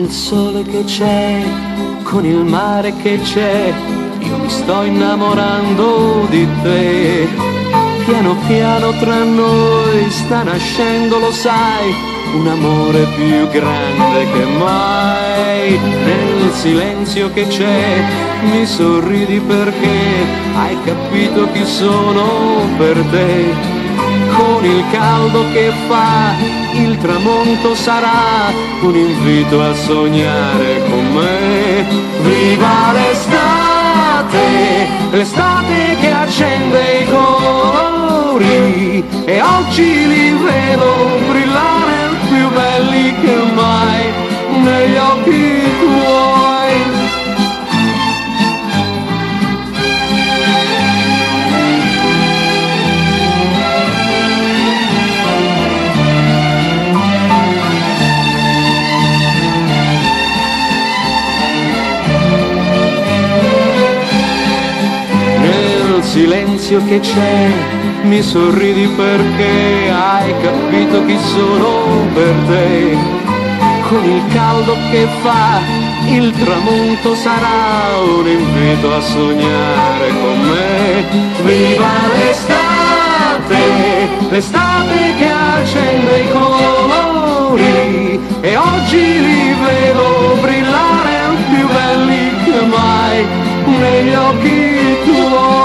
il sole che c'è, con il mare che c'è, io mi sto innamorando di te. Piano piano tra noi sta nascendo, lo sai, un amore più grande che mai. Nel silenzio che c'è mi sorridi perché hai capito chi sono per te. Con il caldo che fa il tramonto sarà un invito a sognare con me. Viva l'estate, l'estate che accende i colori, e oggi li vedo brillare più belli che mai negli occhi tuoi. Silenzio che c'è, mi sorridi perché hai capito chi sono per te. Con il caldo che fa il tramonto sarà un invito a sognare con me. Viva l'estate, l'estate che accende i colori, e oggi li vedo brillare più belli che mai negli occhi tuoi.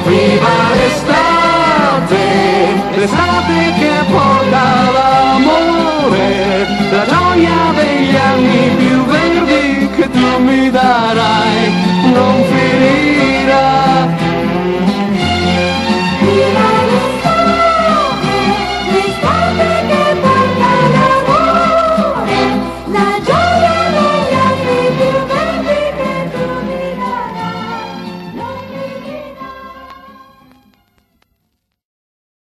Viva l'estate, l'estate che porta l'amore, la gioia degli anni più verdi che tu mi darai, non finirà. Viva l'estate, l'estate che